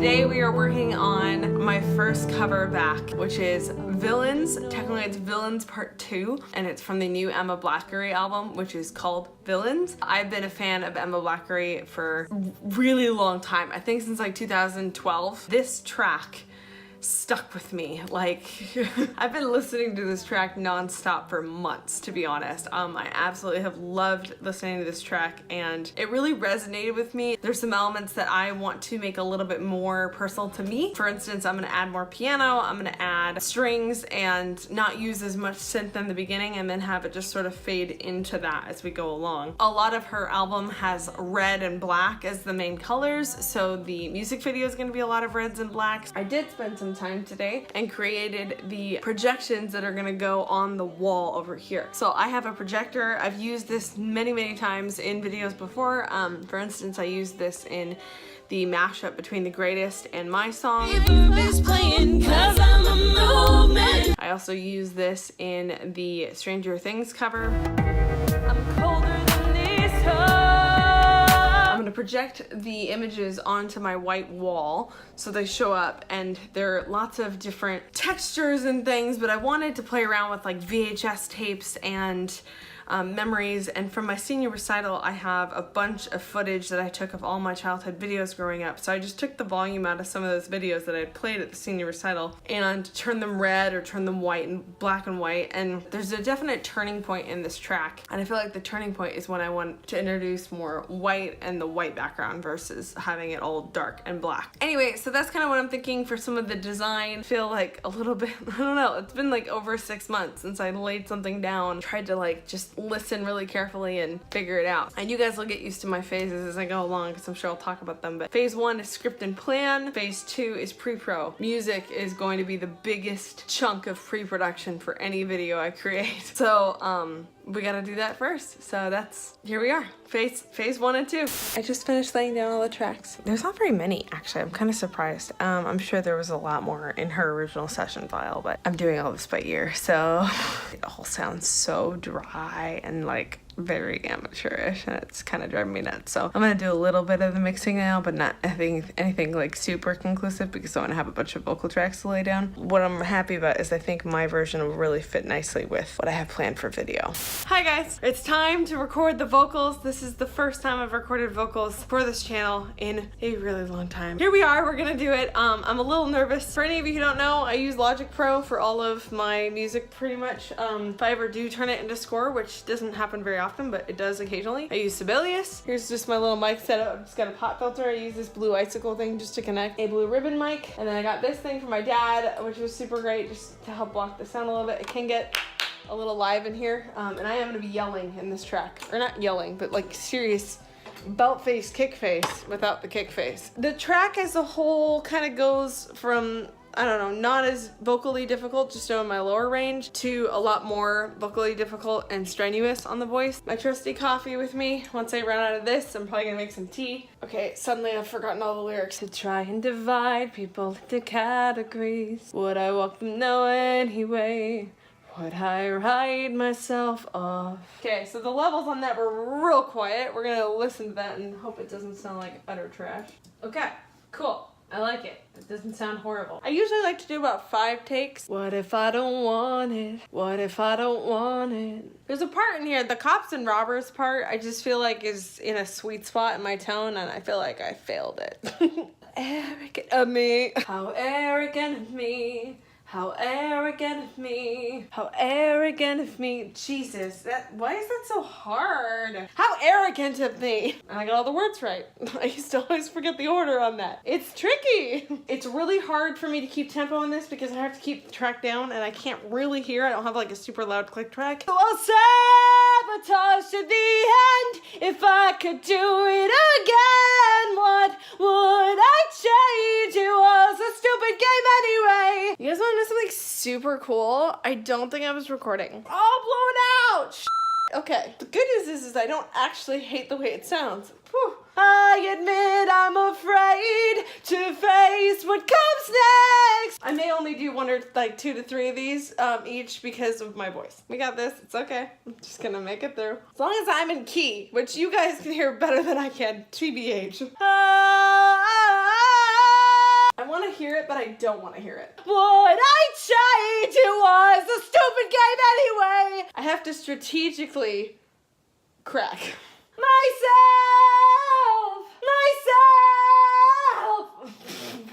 Today we are working on my first cover back, which is Villains. Technically it's Villains Part 2, and it's from the new Emma Blackery album, which is called Villains. I've been a fan of Emma Blackery for a really long time. I think since like 2012. This track stuck with me. Like, I've been listening to this track non-stop for months, to be honest. I absolutely have loved listening to this track, and it really resonated with me. There's some elements that I want to make a little bit more personal to me. For instance, I'm gonna add more piano, I'm gonna add strings, and not use as much synth in the beginning, and then have it just sort of fade into that as we go along. A lot of her album has red and black as the main colors, so the music video is gonna be a lot of reds and blacks. I did spend some time today and created the projections that are gonna go on the wall over here. So I have a projector. I've used this many times in videos before. For instance, I used this in the mashup between The Greatest and my song. I also use this in the Stranger Things cover. I'm colder than these I'm gonna project the images onto my white wall so they show up, and there are lots of different textures and things, but I wanted to play around with like VHS tapes and memories. And from my senior recital, I have a bunch of footage that I took of all my childhood videos growing up. So I just took the volume out of some of those videos that I played at the senior recital and turned them red or turned them white and black and white. And there's a definite turning point in this track, and I feel like the turning point is when I want to introduce more white and the white background versus having it all dark and black. Anyway, so that's kind of what I'm thinking for some of the design. I feel like a little bit, I don't know, it's been like over 6 months since I laid something down, tried to like just listen really carefully and figure it out. And you guys will get used to my phases as I go along, because I'm sure I'll talk about them. But phase 1 is script and plan. Phase 2 is pre-pro. Music is going to be the biggest chunk of pre-production for any video I create. So we gotta do that first. So that's, here we are. Phase 1 and 2. I just finished laying down all the tracks. There's not very many, actually. I'm kind of surprised. I'm sure there was a lot more in her original session file, but I'm doing all this by ear, so it all sounds so dry and like very amateurish, and it's kind of driving me nuts. So I'm gonna do a little bit of the mixing now, but not anything like super conclusive, because I want to have a bunch of vocal tracks to lay down. What I'm happy about is I think my version will really fit nicely with what I have planned for video. Hi guys, it's time to record the vocals. This is the first time I've recorded vocals for this channel in a really long time. Here we are, we're gonna do it. I'm a little nervous. For any of you who don't know, I use Logic Pro for all of my music pretty much. If I ever do turn it into score, which doesn't happen very often, but it does occasionally, I use Sibelius. Here's just my little mic setup. I've just got a pop filter. I use this blue icicle thing just to connect, a blue ribbon mic, and then I got this thing from my dad, which was super great just to help block the sound a little bit. It can get a little live in here, and I am gonna be yelling in this track, or not yelling, but like serious belt face, kick face without the kick face. The track as a whole kind of goes from, I don't know, not as vocally difficult, just on my lower range, to a lot more vocally difficult and strenuous on the voice. My trusty coffee with me. Once I run out of this, I'm probably gonna make some tea. Okay, suddenly I've forgotten all the lyrics. To try and divide people into categories, would I walk them no anyway? Would I write myself off? Okay, so the levels on that were real quiet. We're gonna listen to that and hope it doesn't sound like utter trash. Okay, cool. I like it. It doesn't sound horrible. I usually like to do about 5 takes. What if I don't want it? What if I don't want it? There's a part in here, the cops and robbers part, I just feel like is in a sweet spot in my tone, and I feel like I failed it. Arrogant of me. How arrogant of me. How arrogant of me. How arrogant of me. Jesus, why is that so hard? How arrogant of me. And I got all the words right. I used to always forget the order on that. It's tricky. It's really hard for me to keep tempo on this because I have to keep the track down and I can't really hear. I don't have like a super loud click track. So I'll sabotage to the end. If I could do it again, what would I change? It was a stupid game anyway. You guys want to know something super cool? I don't think I was recording. Oh, blown out! Okay, the good news is I don't actually hate the way it sounds. Whew. I admit I'm afraid to face what comes next. I may only do 1 or like 2 to 3 of these each because of my voice. We got this, it's okay. I'm just gonna make it through. As long as I'm in key, which you guys can hear better than I can, TBH. hear it, but I don't want to hear it. What I change, it was a stupid game anyway. I have to strategically crack. Myself!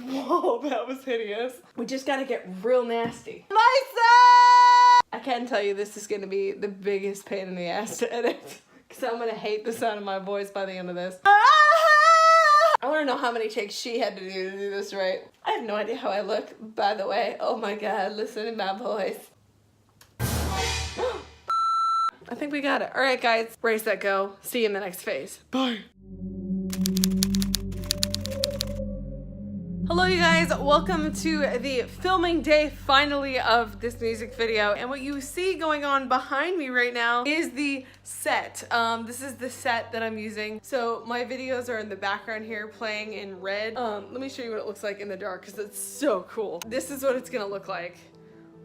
Whoa, that was hideous. We just gotta get real nasty. Myself! I can tell you this is gonna be the biggest pain in the ass to edit. Because I'm gonna hate the sound of my voice by the end of this. I wanna know how many takes she had to do this right. I have no idea how I look, by the way. Oh my god, listen to my voice. I think we got it. All right, guys, race that go. See you in the next phase. Bye. Hello, you guys. Welcome to the filming day, finally, of this music video. And what you see going on behind me right now is the set. This is the set that I'm using. So my videos are in the background here playing in red. Let me show you what it looks like in the dark because it's so cool. This is what it's gonna look like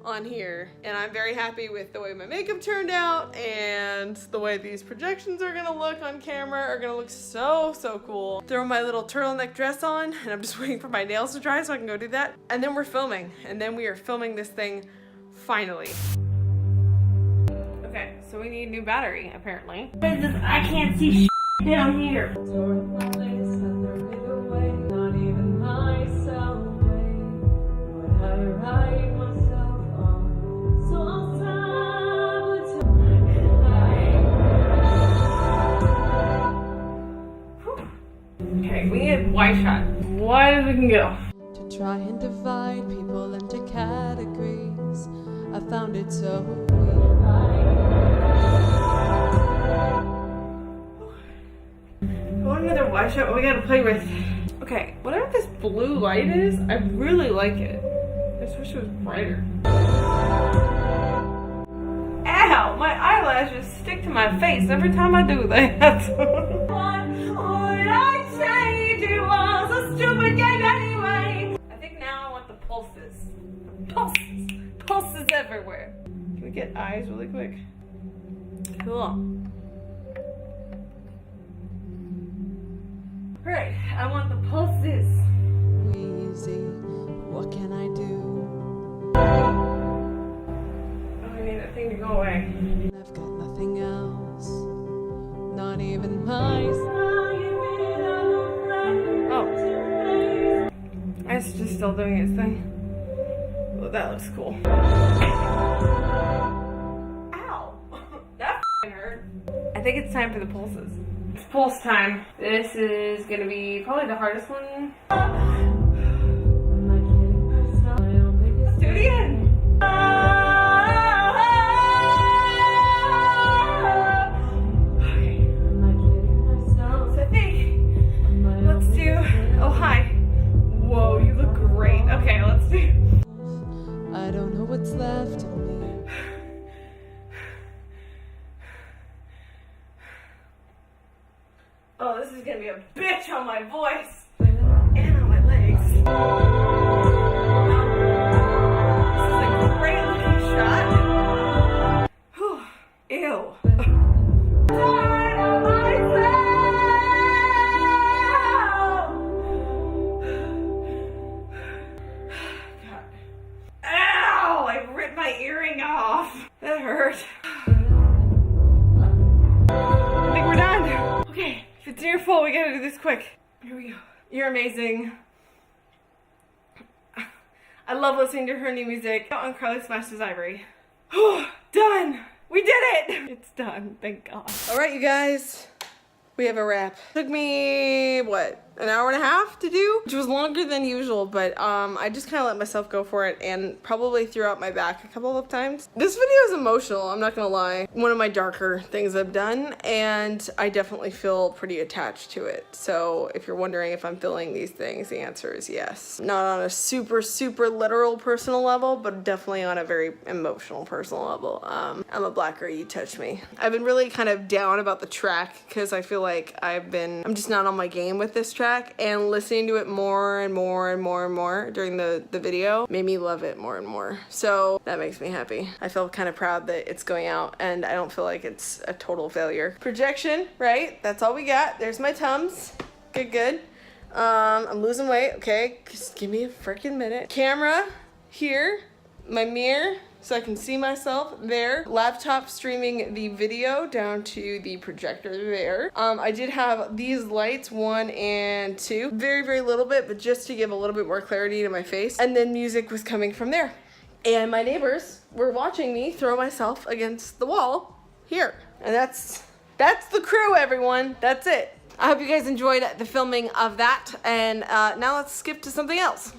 on here, and I'm very happy with the way my makeup turned out, and the way these projections are gonna look on camera are gonna look so cool. Throw my little turtleneck dress on, and I'm just waiting for my nails to dry so I can go do that, and then we're filming, and then we are filming this thing finally. Okay, so we need a new battery apparently. I can't see shit down here. Okay, we need white shot. Wide as we can go. To try and divide people into categories, I found it so weird. I want another white shot, but we gotta play with. Okay, whatever this blue light is, I really like it. I just wish it was brighter. Ow! My eyelashes stick to my face every time I do that. What would I change? It was a stupid game anyway. I think now I want the pulses. Pulses. Pulses everywhere. Can we get eyes really quick? Cool. Alright, I want the pulses. Easy, what can I do? Oh, I need that thing to go away. I've got nothing else, not even my Oh. It's just still doing its thing. Well, that looks cool. Ow! That hurt. I think it's time for the pulses. It's pulse time. This is gonna be probably the hardest one. Let's do it again. Oh, hi. Whoa, you look great. Okay, let's do. I don't know what's left of me. Oh, this is gonna be a bitch on my voice and on my legs. This is a great looking shot. Whew. Ew. Earring off. That hurt. I think we're done. Okay, if it's your fault, we gotta do this quick. Here we go. You're amazing. I love listening to her new music on Carly Smashes Ivory. Done. We did it. It's done. Thank God. All right, you guys. We have a wrap. Took me, what, an hour and a half to do? Which was longer than usual, but I just kind of let myself go for it and probably threw out my back a couple of times. This video is emotional, I'm not gonna lie. One of my darker things I've done, and I definitely feel pretty attached to it. So if you're wondering if I'm feeling these things, the answer is yes. Not on a super literal personal level, but definitely on a very emotional personal level. Emma Blackery, you touched me. I've been really kind of down about the track because I feel like I'm just not on my game with this track, and listening to it more and more during the video made me love it more and more. So that makes me happy. I feel kind of proud that it's going out, and I don't feel like it's a total failure. Projection, right? That's all we got. There's my Tums. Good. I'm losing weight, okay? Just give me a freaking minute. Camera here, my mirror, so I can see myself there. Laptop streaming the video down to the projector there. I did have these lights, 1 and 2. Very, very little bit, but just to give a little bit more clarity to my face. And then music was coming from there. And my neighbors were watching me throw myself against the wall here. And that's the crew, everyone. That's it. I hope you guys enjoyed the filming of that. And now let's skip to something else.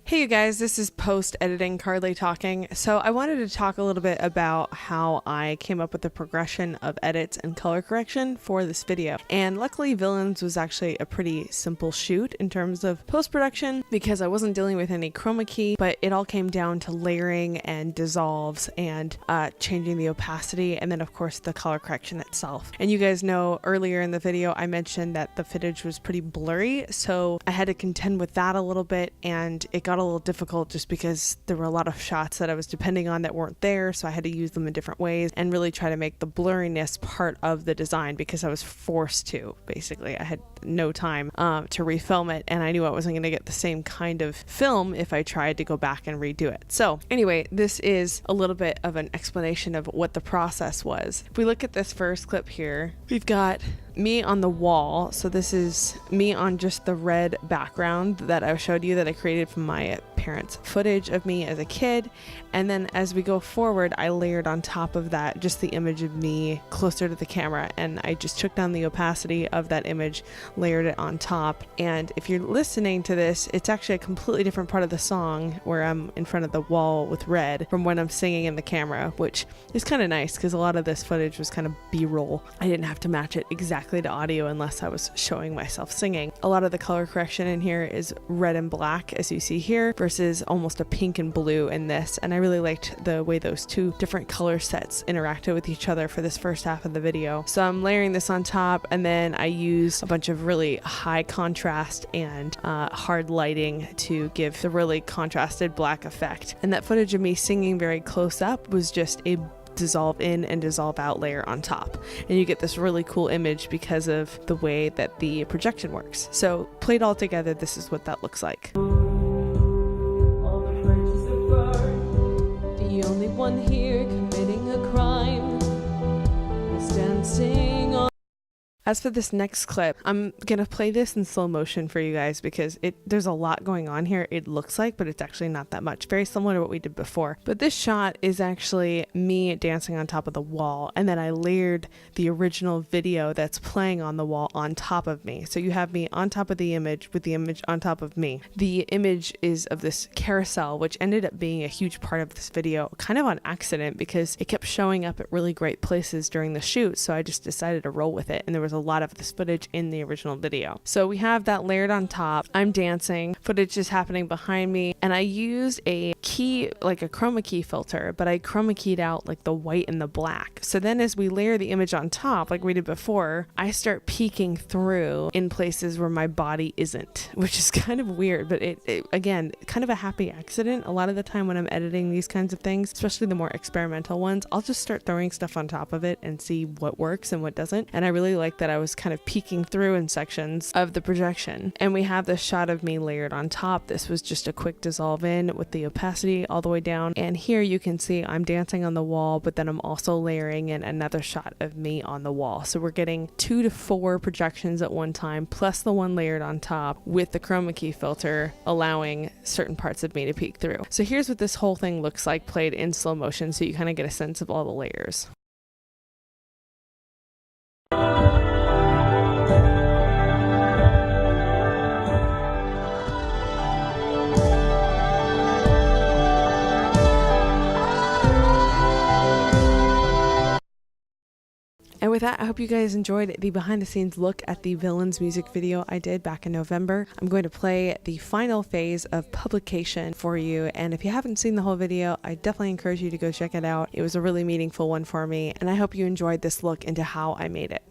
Hey you guys, this is post-editing Carly talking. So I wanted to talk a little bit about how I came up with the progression of edits and color correction for this video. And luckily Villains was actually a pretty simple shoot in terms of post-production because I wasn't dealing with any chroma key, but it all came down to layering and dissolves and changing the opacity, and then of course the color correction itself. And you guys know earlier in the video I mentioned that the footage was pretty blurry, so I had to contend with that a little bit, and it got a little difficult just because there were a lot of shots that I was depending on that weren't there, so I had to use them in different ways and really try to make the blurriness part of the design because I was forced to. Basically, I had no time to refilm it, and I knew I wasn't going to get the same kind of film if I tried to go back and redo it. So anyway, this is a little bit of an explanation of what the process was. If we look at this first clip here, we've got me on the wall. So this is me on just the red background that I showed you that I created from my parents' footage of me as a kid. And then as we go forward, I layered on top of that just the image of me closer to the camera, and I just took down the opacity of that image, layered it on top. And if you're listening to this, it's actually a completely different part of the song where I'm in front of the wall with red from when I'm singing in the camera, which is kind of nice because a lot of this footage was kind of B-roll. I didn't have to match it exactly to audio unless I was showing myself singing. A lot of the color correction in here is red and black, as you see here, versus almost a pink and blue in this, and I really liked the way those two different color sets interacted with each other for this first half of the video. So I'm layering this on top, and then I use a bunch of really high contrast and hard lighting to give the really contrasted black effect. And that footage of me singing very close up was just a dissolve in and dissolve out layer on top, and you get this really cool image because of the way that the projection works. So played all together, this is what that looks like. The only one here committing a crime is dancing on. As for this next clip, I'm gonna play this in slow motion for you guys because there's a lot going on here, it looks like, but it's actually not that much. Very similar to what we did before. But this shot is actually me dancing on top of the wall, and then I layered the original video that's playing on the wall on top of me. So you have me on top of the image with the image on top of me. The image is of this carousel, which ended up being a huge part of this video, kind of on accident because it kept showing up at really great places during the shoot. So I just decided to roll with it, and there was a lot of this footage in the original video. So we have that layered on top. I'm dancing, footage is happening behind me, and I used a key, like a chroma key filter, but I chroma keyed out like the white and the black. So then as we layer the image on top, like we did before, I start peeking through in places where my body isn't, which is kind of weird, but it again, kind of a happy accident. A lot of the time when I'm editing these kinds of things, especially the more experimental ones, I'll just start throwing stuff on top of it and see what works and what doesn't. And I really like that I was kind of peeking through in sections of the projection. And we have this shot of me layered on top. This was just a quick dissolve in with the opacity all the way down. And here you can see I'm dancing on the wall, but then I'm also layering in another shot of me on the wall. So we're getting 2 to 4 projections at one time, plus the one layered on top with the chroma key filter, allowing certain parts of me to peek through. So here's what this whole thing looks like played in slow motion, so you kind of get a sense of all the layers. And with that, I hope you guys enjoyed the behind the scenes look at the Villains music video I did back in November. I'm going to play the final phase of publication for you, and if you haven't seen the whole video, I definitely encourage you to go check it out. It was a really meaningful one for me, and I hope you enjoyed this look into how I made it.